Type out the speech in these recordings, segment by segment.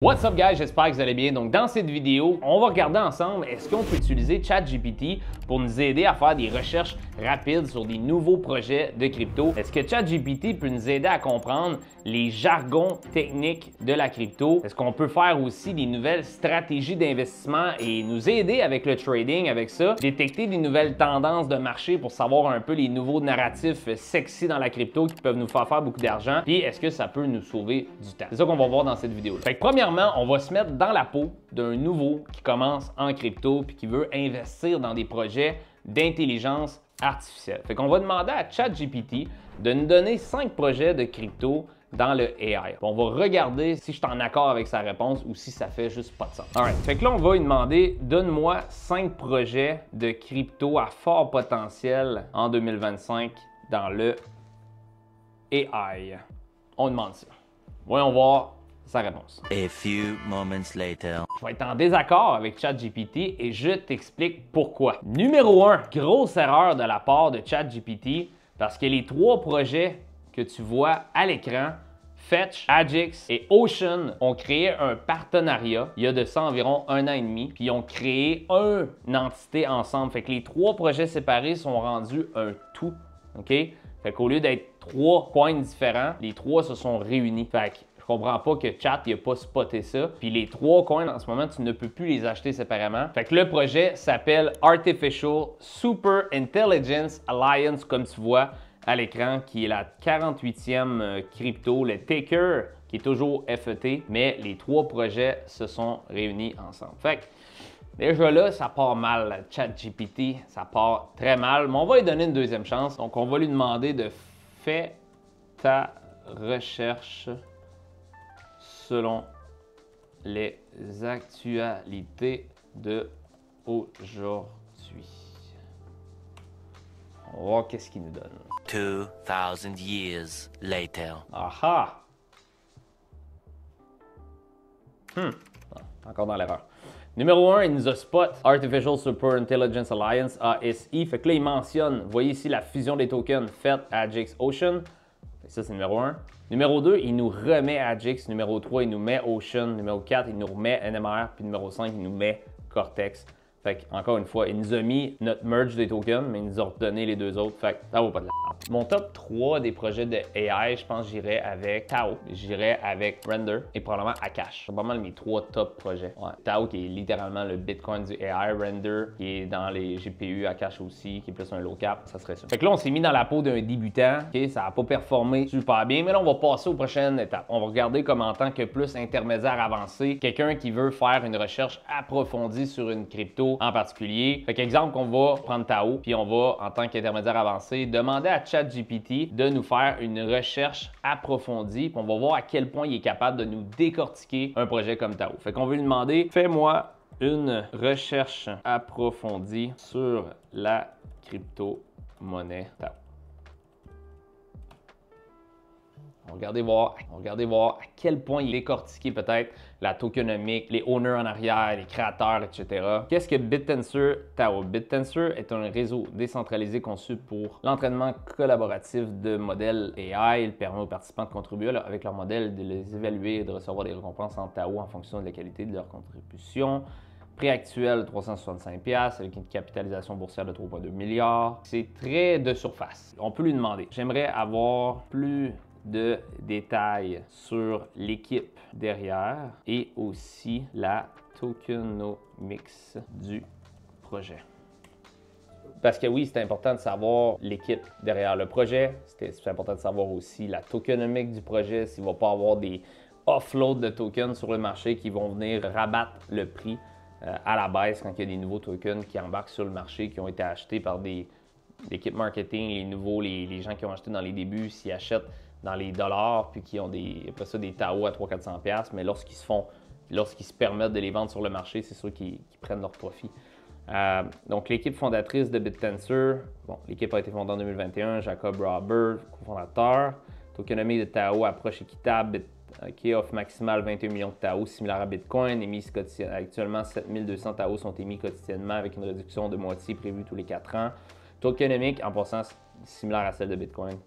What's up guys, j'espère que vous allez bien. Donc dans cette vidéo, on va regarder ensemble est-ce qu'on peut utiliser ChatGPT pour nous aider à faire des recherches rapides sur des nouveaux projets de crypto. Est-ce que ChatGPT peut nous aider à comprendre les jargons techniques de la crypto? Est-ce qu'on peut faire aussi des nouvelles stratégies d'investissement et nous aider avec le trading avec ça? Détecter des nouvelles tendances de marché pour savoir un peu les nouveaux narratifs sexy dans la crypto qui peuvent nous faire beaucoup d'argent? Puis est-ce que ça peut nous sauver du temps? C'est ça qu'on va voir dans cette vidéo-là. Fait que premièrement, on va se mettre dans la peau d'un nouveau qui commence en crypto puis qui veut investir dans des projets d'intelligence artificielle. Fait qu'on va demander à ChatGPT de nous donner 5 projets de crypto dans le AI. On va regarder si je suis en accord avec sa réponse ou si ça fait juste pas de sens. Alright. Fait que là, on va lui demander, donne-moi 5 projets de crypto à fort potentiel en 2025 dans le AI. On demande ça. Voyons voir sa réponse. A few moments later. Je vais être en désaccord avec ChatGPT et je t'explique pourquoi. Numéro 1, grosse erreur de la part de ChatGPT parce que les 3 projets que tu vois à l'écran, Fetch, Agix et Ocean, ont créé un partenariat il y a de ça environ 1 an et demi, puis ils ont créé une entité ensemble. Fait que les 3 projets séparés sont rendus un tout, OK? Fait qu'au lieu d'être 3 coins différents, les 3 se sont réunis. Fait que je comprends pas que Chat n'a pas spoté ça. Puis les 3 coins en ce moment, tu ne peux plus les acheter séparément. Fait que le projet s'appelle Artificial Super Intelligence Alliance, comme tu vois à l'écran, qui est la 48e crypto, le Taker, qui est toujours FET, mais les 3 projets se sont réunis ensemble. Fait que déjà là, ça part mal. ChatGPT, ça part très mal. Mais on va lui donner une deuxième chance. Donc, on va lui demander de faire ta recherche selon les actualités de aujourd'hui. On va voir qu'est-ce qu'il nous donne. 2000 years later. Aha! Encore dans l'erreur. Numéro 1, il nous a spot Artificial Super Intelligence Alliance, ASI. Fait que là, il mentionne, vous voyez ici la fusion des tokens faite à Agix Ocean. Ça, c'est numéro 1. Numéro 2, il nous remet Agix. Numéro 3, il nous met Ocean. Numéro 4, il nous remet NMR. Puis numéro 5, il nous met Cortex. Fait que, encore une fois, il nous a mis notre merge des tokens, mais il nous a redonné les 2 autres. Fait que ça vaut pas de la merde. Mon top 3 des projets de AI, je pense que j'irais avec Tao, j'irais avec Render et probablement Akash. C'est pas mal mes 3 top projets. Ouais. Tao qui est littéralement le Bitcoin du AI, Render qui est dans les GPU, Akash aussi, qui est plus un low cap, ça serait ça. Fait que là, on s'est mis dans la peau d'un débutant. Okay? Ça n'a pas performé super bien, mais là, on va passer aux prochaines étapes. On va regarder comme en tant que plus intermédiaire avancé, quelqu'un qui veut faire une recherche approfondie sur une crypto en particulier. Fait qu'exemple qu'on va prendre Tao, puis on va, en tant qu'intermédiaire avancé, demander à ChatGPT de nous faire une recherche approfondie, puis on va voir à quel point il est capable de nous décortiquer un projet comme Tao. Fait qu'on veut lui demander, fais-moi une recherche approfondie sur la crypto-monnaie Tao. Regardez voir à quel point il est décortiqué peut-être la tokenomique, les owners en arrière, les créateurs, etc. Qu'est-ce que BitTensor Tao? BitTensor est un réseau décentralisé conçu pour l'entraînement collaboratif de modèles AI. Il permet aux participants de contribuer avec leur modèle, de les évaluer et de recevoir des récompenses en Tao en fonction de la qualité de leur contribution. Prix actuel 365$ avec une capitalisation boursière de 3,2 milliards. C'est très de surface. On peut lui demander. J'aimerais avoir plus de détails sur l'équipe derrière et aussi la tokenomics du projet. Parce que oui, c'est important de savoir l'équipe derrière le projet. C'est important de savoir aussi la tokenomics du projet, s'il ne va pas avoir des offloads de tokens sur le marché qui vont venir rabattre le prix à la baisse quand il y a des nouveaux tokens qui embarquent sur le marché, qui ont été achetés par l'équipe marketing, les gens qui ont acheté dans les débuts, s'ils achètent dans les dollars, puis qui ont après ça des Tao à 300-400$, mais lorsqu'ils se permettent de les vendre sur le marché, c'est sûr qu'ils prennent leur profit. Donc l'équipe fondatrice de BitTensor, l'équipe a été fondée en 2021, Jacob Robert, cofondateur. Tokenomics de Tao, approche équitable, offre maximale 21 millions de Tao, similaire à Bitcoin, émise quotidiennement. Actuellement, 7200 Tao sont émis quotidiennement avec une réduction de moitié prévue tous les 4 ans. Tokenomics, en passant, similaire à celle de Bitcoin.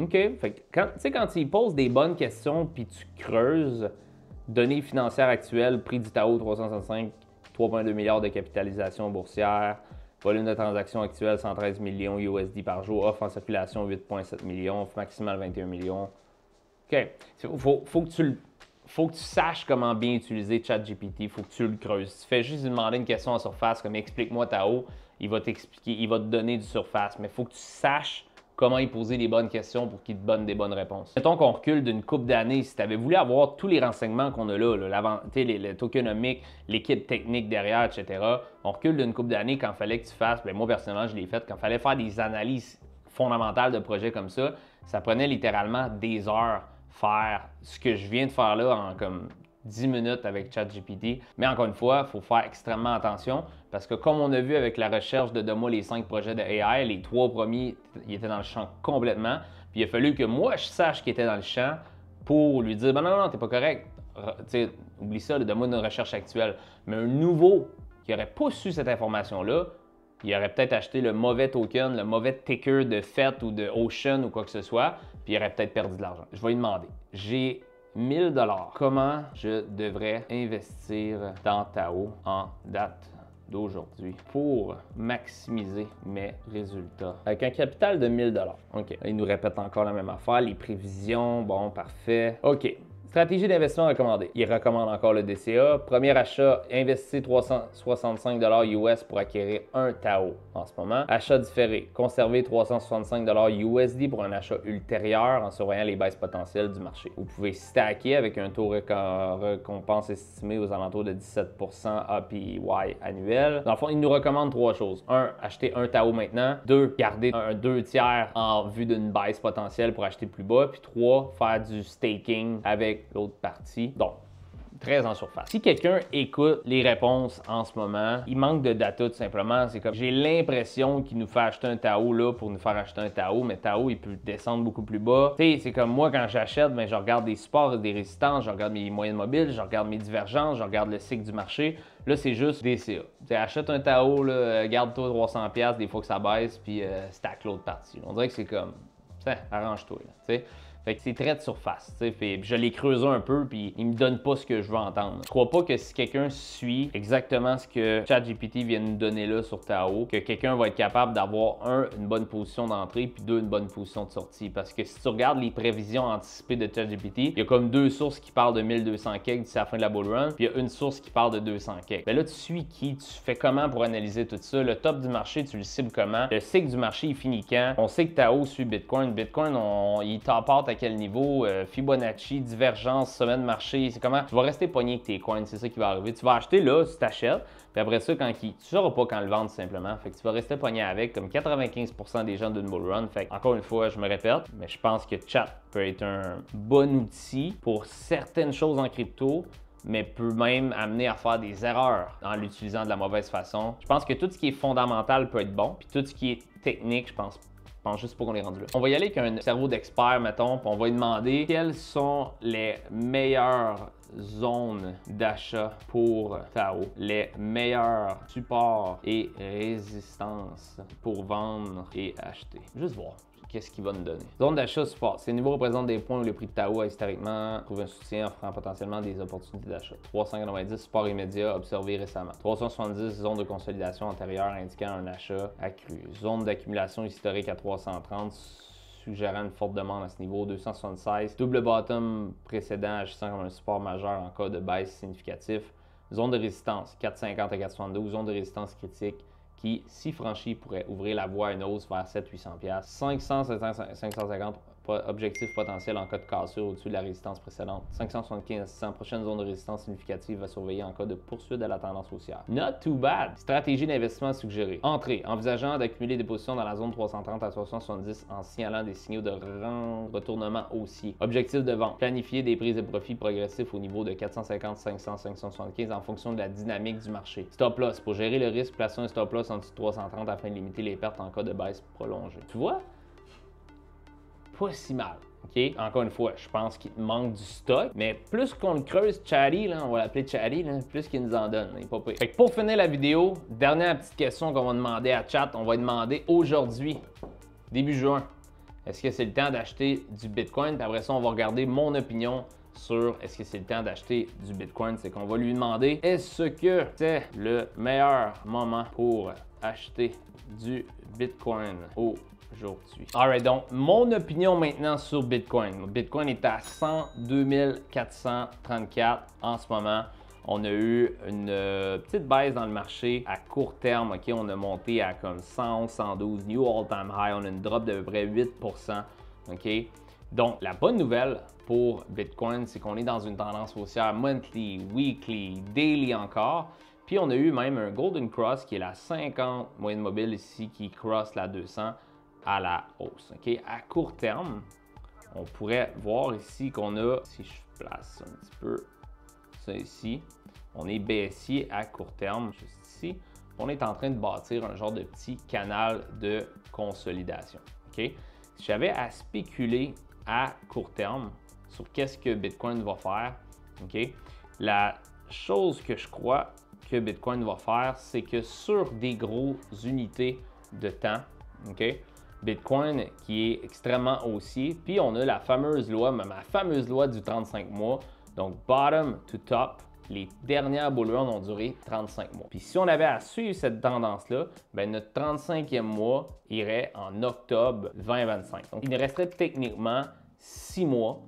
OK. Fait que quand tu poses des bonnes questions puis tu creuses, données financières actuelles, prix du Tao 365, 3,2 milliards de capitalisation boursière, volume de transactions actuel 113 millions USD par jour, offre en circulation 8,7 millions, offre maximale 21 millions. OK. Faut que tu saches comment bien utiliser ChatGPT, il faut que tu le creuses. Tu fais juste lui demander une question en surface, comme explique-moi Tao, il va t'expliquer, il va te donner du surface, mais il faut que tu saches comment y poser les bonnes questions pour qu'il te donne des bonnes réponses. Mettons qu'on recule d'une couple d'années, si tu avais voulu avoir tous les renseignements qu'on a là, le tokenomique, l'équipe technique derrière, etc., on recule d'une couple d'années quand il fallait que tu fasses, bien moi personnellement je l'ai fait, quand il fallait faire des analyses fondamentales de projets comme ça prenait littéralement des heures faire ce que je viens de faire là en comme 10 minutes avec ChatGPT. Mais encore une fois, il faut faire extrêmement attention parce que comme on a vu avec la recherche de Domo, les 5 projets de AI, les 3 premiers, ils étaient dans le champ complètement. Puis il a fallu que moi, je sache qu'il était dans le champ pour lui dire, ben non, t'es pas correct. T'sais, oublie ça, donne-moi une recherche actuelle. Mais un nouveau qui n'aurait pas su cette information-là, il aurait peut-être acheté le mauvais token, le mauvais ticker de FET ou de Ocean ou quoi que ce soit, puis il aurait peut-être perdu de l'argent. Je vais lui demander, j'ai 1000 $. Comment je devrais investir dans Tao en date d'aujourd'hui pour maximiser mes résultats? Avec un capital de 1000 $. OK. Il nous répète encore la même affaire. Les prévisions, bon, parfait. OK. Stratégie d'investissement recommandée. Il recommande encore le DCA. Premier achat, investissez 365 $ US pour acquérir un Tao en ce moment. Achat différé, conservez 365 $ USD pour un achat ultérieur en surveillant les baisses potentielles du marché. Vous pouvez stacker avec un taux récompense estimé aux alentours de 17% APY annuel. Dans le fond, il nous recommande 3 choses. 1, acheter un Tao maintenant. 2, garder un 2 tiers en vue d'une baisse potentielle pour acheter plus bas. Puis 3, faire du staking avec l'autre partie. Donc, très en surface. Si quelqu'un écoute les réponses en ce moment, il manque de data tout simplement. C'est comme, j'ai l'impression qu'il nous fait acheter un Tao là pour nous faire acheter un Tao, mais Tao, il peut descendre beaucoup plus bas. Tu sais, c'est comme moi, quand j'achète, ben, je regarde des supports et des résistances, je regarde mes moyennes mobiles, je regarde mes divergences, je regarde le cycle du marché. Là, c'est juste DCA. Tu achète un Tao, garde-toi 300$, des fois que ça baisse, puis stack l'autre partie. On dirait que c'est comme, arrange-toi, tu sais. Fait que c'est très de surface, tu sais. Puis je l'ai creusé un peu, puis il me donne pas ce que je veux entendre. Je crois pas que si quelqu'un suit exactement ce que ChatGPT vient de nous donner là sur Tao, que quelqu'un va être capable d'avoir une bonne position d'entrée, puis 2, une bonne position de sortie. Parce que si tu regardes les prévisions anticipées de ChatGPT, il y a comme 2 sources qui parlent de 1200 keg d'ici la fin de la bull run, puis il y a une source qui parle de 200 keg. Ben là, tu suis qui? Tu fais comment pour analyser tout ça? Le top du marché, tu le cibles comment? Le cycle du marché, il finit quand? On sait que Tao suit Bitcoin. Bitcoin, il t'apporte à quel niveau? Fibonacci, divergence, semaine marché, c'est comment? Tu vas rester pogné avec tes coins, c'est ça qui va arriver. Tu vas acheter là, tu t'achètes, puis après ça, tu sauras pas quand le vendre simplement. Fait que tu vas rester pogné avec, comme 95% des gens d'une bull run. Fait que, encore une fois, je me répète, mais je pense que Chat peut être un bon outil pour certaines choses en crypto, mais peut même amener à faire des erreurs en l'utilisant de la mauvaise façon. Je pense que tout ce qui est fondamental peut être bon, puis tout ce qui est technique, je pense juste pas qu'on est rendu là. On va y aller avec un cerveau d'expert, mettons, puis on va lui demander quelles sont les meilleures zones d'achat pour Tao, les meilleurs supports et résistances pour vendre et acheter. Juste voir. Qu'est-ce qu'il va nous donner? Zone d'achat support. Ces niveaux représentent des points où le prix de Tao a historiquement trouvé un soutien offrant potentiellement des opportunités d'achat. 390 support immédiat observé récemment. 370 zone de consolidation antérieure indiquant un achat accru. Zone d'accumulation historique à 330 suggérant une forte demande à ce niveau. 276. Double bottom précédent agissant comme un support majeur en cas de baisse significative. Zone de résistance 450 à 472. Zone de résistance critique qui, si franchi, pourrait ouvrir la voie à une hausse vers 700-800$. 500, 550 objectifs potentiels en cas de cassure au-dessus de la résistance précédente. 575 à 600, prochaine zone de résistance significative à surveiller en cas de poursuite de la tendance haussière. Not too bad! Stratégie d'investissement suggérée. Entrée, envisageant d'accumuler des positions dans la zone 330 à 370 en signalant des signaux de retournement haussier. Objectif de vente, planifier des prises de profit progressifs au niveau de 450, 500, 575 en fonction de la dynamique du marché. Stop loss, pour gérer le risque, placer un stop loss en dessous de 330 afin de limiter les pertes en cas de baisse prolongée. Tu vois? Pas si mal. OK? Encore une fois, je pense qu'il manque du stock, mais plus qu'on le creuse, Chatty, on va l'appeler Chatty, plus qu'il nous en donne. Il est pas pire. Fait que pour finir la vidéo, dernière petite question qu'on va demander à Chat, on va demander aujourd'hui, début juin, est-ce que c'est le temps d'acheter du Bitcoin? Puis après ça, on va regarder mon opinion sur est-ce que c'est le temps d'acheter du Bitcoin. C'est qu'on va lui demander est-ce que c'est le meilleur moment pour acheter du Bitcoin aujourd'hui. Alright, donc mon opinion maintenant sur Bitcoin. Bitcoin est à 102 434 en ce moment. On a eu une petite baisse dans le marché à court terme. OK, on a monté à comme 111, 112, new all-time high. On a une drop de peu près 8%. OK, donc la bonne nouvelle pour Bitcoin, c'est qu'on est dans une tendance haussière monthly, weekly, daily encore. Puis on a eu même un Golden Cross qui est la 50 moyenne mobile ici qui cross la 200 à la hausse. OK, à court terme, on pourrait voir ici qu'on a, si je place un petit peu ça ici, on est baissier à court terme, juste ici. On est en train de bâtir un genre de petit canal de consolidation. OK? Si j'avais à spéculer à court terme sur qu'est-ce que Bitcoin va faire, OK? La chose que je crois que Bitcoin va faire, c'est que sur des grosses unités de temps, OK? Bitcoin qui est extrêmement haussier, puis on a la fameuse loi, ma fameuse loi du 35 mois, donc bottom to top. Les dernières bull runs ont duré 35 mois. Puis si on avait à suivre cette tendance-là, ben notre 35e mois irait en octobre 2025. Donc il nous resterait techniquement 6 mois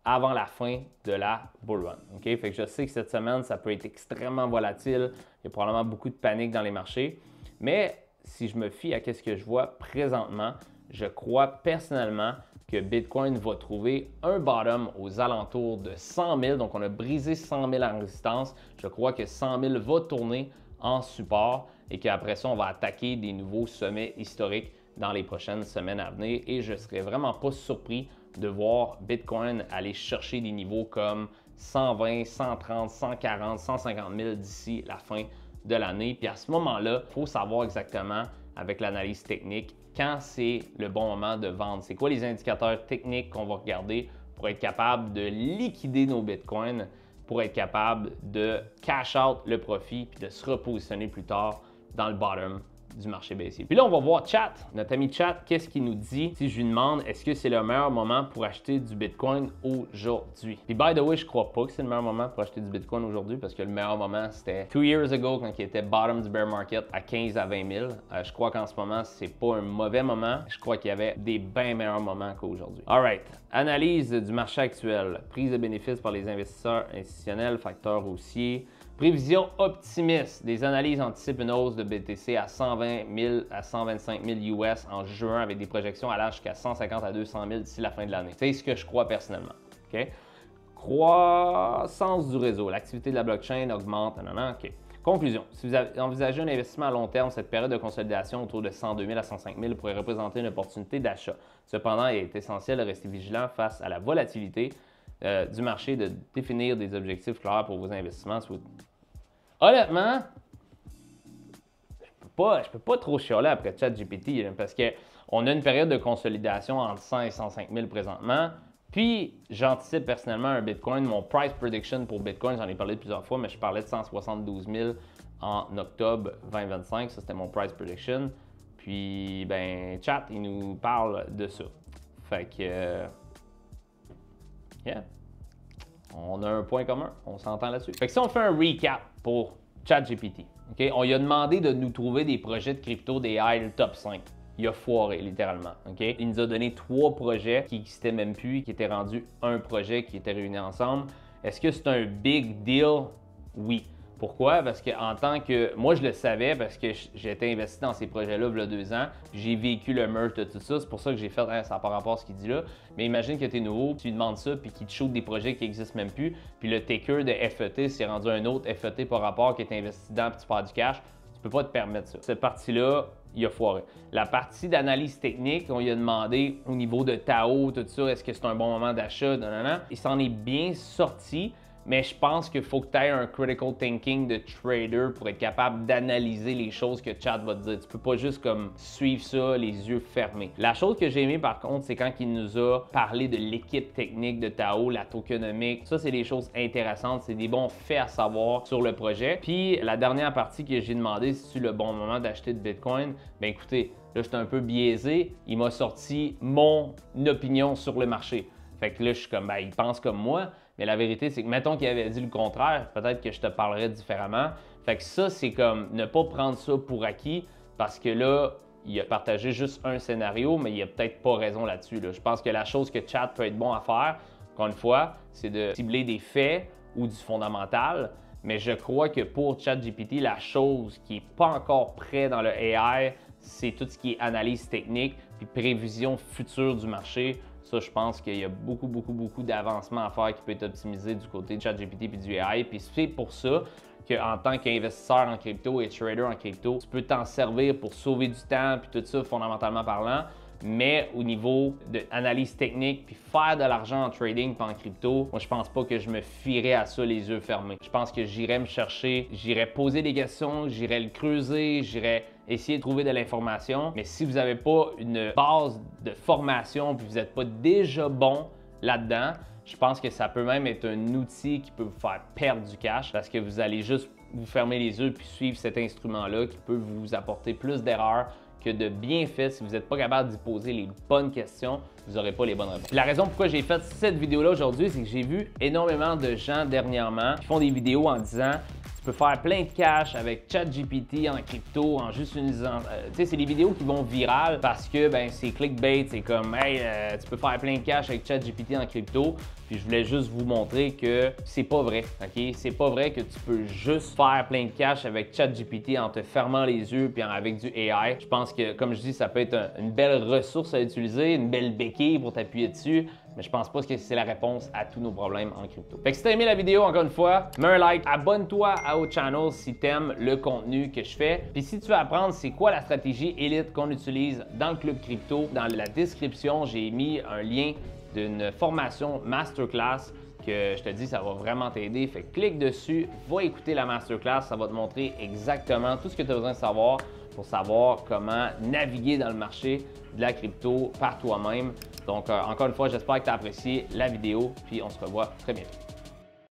avant la fin de la bull run. OK? Fait que je sais que cette semaine, ça peut être extrêmement volatile. Il y a probablement beaucoup de panique dans les marchés. Mais si je me fie à ce que je vois présentement, je crois personnellement que Bitcoin va trouver un bottom aux alentours de 100 000. Donc, on a brisé 100 000 en résistance. Je crois que 100 000 va tourner en support et qu'après ça, on va attaquer des nouveaux sommets historiques dans les prochaines semaines à venir. Et je ne serais vraiment pas surpris de voir Bitcoin aller chercher des niveaux comme 120, 130, 140, 150 000 d'ici la fin de l'année. Puis à ce moment-là, il faut savoir exactement avec l'analyse technique quand c'est le bon moment de vendre. C'est quoi les indicateurs techniques qu'on va regarder pour être capable de liquider nos bitcoins, pour être capable de cash out le profit puis de se repositionner plus tard dans le bottom du marché baissier. Puis là, on va voir Chat, notre ami Chat, qu'est-ce qu'il nous dit si je lui demande est-ce que c'est le meilleur moment pour acheter du Bitcoin aujourd'hui. Puis by the way, je crois pas que c'est le meilleur moment pour acheter du Bitcoin aujourd'hui parce que le meilleur moment, c'était 2 years ago quand il était bottom du bear market à 15 à 20 000. Je crois qu'en ce moment, c'est pas un mauvais moment. Je crois qu'il y avait des bien meilleurs moments qu'aujourd'hui. Alright, analyse du marché actuel. Prise de bénéfices par les investisseurs institutionnels, facteurs haussiers. Prévision optimiste. Des analyses anticipent une hausse de BTC à 120 000 à 125 000 US en juin avec des projections allant jusqu'à 150 à 200 000 d'ici la fin de l'année. C'est ce que je crois personnellement. Okay? Croissance du réseau. L'activité de la blockchain augmente. OK. Conclusion. Si vous envisagez un investissement à long terme, cette période de consolidation autour de 102 000 à 105 000 pourrait représenter une opportunité d'achat. Cependant, il est essentiel de rester vigilant face à la volatilité du marché, de définir des objectifs clairs pour vos investissements. Honnêtement, je peux pas trop chialer après ChatGPT parce qu'on a une période de consolidation entre 100 et 105 000 présentement. Puis, j'anticipe personnellement un Bitcoin. Mon price prediction pour Bitcoin, j'en ai parlé plusieurs fois, mais je parlais de 172 000 en octobre 2025. Ça, c'était mon price prediction. Puis, ben, Chat, il nous parle de ça. Fait que, yeah. On a un point commun, on s'entend là-dessus. Fait que si on fait un recap pour ChatGPT, okay? On lui a demandé de nous trouver des projets de crypto des high top 5. Il a foiré, littéralement. Okay? Il nous a donné 3 projets qui n'existaient même plus, qui étaient rendus un projet qui était réunis ensemble. Est-ce que c'est un big deal? Oui. Pourquoi? Parce qu'en tant que... Moi, je le savais parce que j'étais investi dans ces projets-là il y a 2 ans. J'ai vécu le merge de tout ça. C'est pour ça que j'ai fait ça par rapport à ce qu'il dit là. Mais imagine que tu es nouveau, tu lui demandes ça, puis qu'il te shoot des projets qui n'existent même plus. Puis le taker de FET s'est rendu un autre FET par rapport qui est investi dedans, puis tu perds du cash. Tu peux pas te permettre ça. Cette partie-là, il a foiré. La partie d'analyse technique, on lui a demandé au niveau de Tao, tout ça, est-ce que c'est un bon moment d'achat? Il s'en est bien sorti. mais je pense qu'il faut que tu aies un critical thinking de trader pour être capable d'analyser les choses que Chat va te dire. Tu peux pas juste comme suivre ça les yeux fermés. La chose que j'ai aimé par contre, c'est quand il nous a parlé de l'équipe technique de Tao, la tokenomique. Ça, c'est des choses intéressantes, c'est des bons faits à savoir sur le projet. Puis la dernière partie que j'ai demandé, si c'est le bon moment d'acheter de Bitcoin, ben écoutez, là, j'étais un peu biaisé. Il m'a sorti mon opinion sur le marché. Fait que là, je suis comme, ben, il pense comme moi. Mais la vérité, c'est que, mettons qu'il avait dit le contraire, peut-être que je te parlerais différemment. Fait que ça, c'est comme ne pas prendre ça pour acquis parce que là, il a partagé juste un scénario, mais il a peut-être pas raison là-dessus. Là. Je pense que la chose que Chat peut être bon à faire, encore une fois, c'est de cibler des faits ou du fondamental. Mais je crois que pour ChatGPT, la chose qui n'est pas encore prête dans le AI, c'est tout ce qui est analyse technique puis prévision future du marché. Ça, je pense qu'il y a beaucoup d'avancements à faire qui peut être optimisé du côté de ChatGPT et du AI. Puis c'est pour ça qu'en tant qu'investisseur en crypto et trader en crypto, tu peux t'en servir pour sauver du temps puis tout ça, fondamentalement parlant. Mais au niveau de analyse technique puis faire de l'argent en trading puis en crypto, moi je pense pas que je me fierais à ça les yeux fermés. Je pense que j'irais me chercher, j'irais poser des questions, j'irais le creuser, j'irais essayer de trouver de l'information. Mais si vous n'avez pas une base de formation puis vous n'êtes pas déjà bon là-dedans, je pense que ça peut même être un outil qui peut vous faire perdre du cash parce que vous allez juste vous fermer les yeux puis suivre cet instrument-là qui peut vous apporter plus d'erreurs que de bienfaits. Si vous n'êtes pas capable d'y poser les bonnes questions, vous n'aurez pas les bonnes réponses. La raison pourquoi j'ai fait cette vidéo-là aujourd'hui, c'est que j'ai vu énormément de gens dernièrement qui font des vidéos en disant tu peux faire plein de cash avec ChatGPT en crypto en juste utilisant. Tu sais, c'est des vidéos qui vont virales parce que ben, c'est clickbait, c'est comme hey, tu peux faire plein de cash avec ChatGPT en crypto. Puis je voulais juste vous montrer que c'est pas vrai, ok? C'est pas vrai que tu peux juste faire plein de cash avec ChatGPT en te fermant les yeux puis avec du AI. Je pense que, comme je dis, ça peut être une belle ressource à utiliser, une belle béquille pour t'appuyer dessus. Mais je pense pas que c'est la réponse à tous nos problèmes en crypto. Fait que si t'as aimé la vidéo, encore une fois, mets un like, abonne-toi au channel si t'aimes le contenu que je fais. Puis si tu veux apprendre c'est quoi la stratégie élite qu'on utilise dans le club crypto, dans la description, j'ai mis un lien d'une formation masterclass que je te dis, ça va vraiment t'aider. Fait que clique dessus, va écouter la masterclass, ça va te montrer exactement tout ce que tu as besoin de savoir pour savoir comment naviguer dans le marché de la crypto par toi-même. Donc, encore une fois, j'espère que tu as apprécié la vidéo, puis on se revoit très bientôt.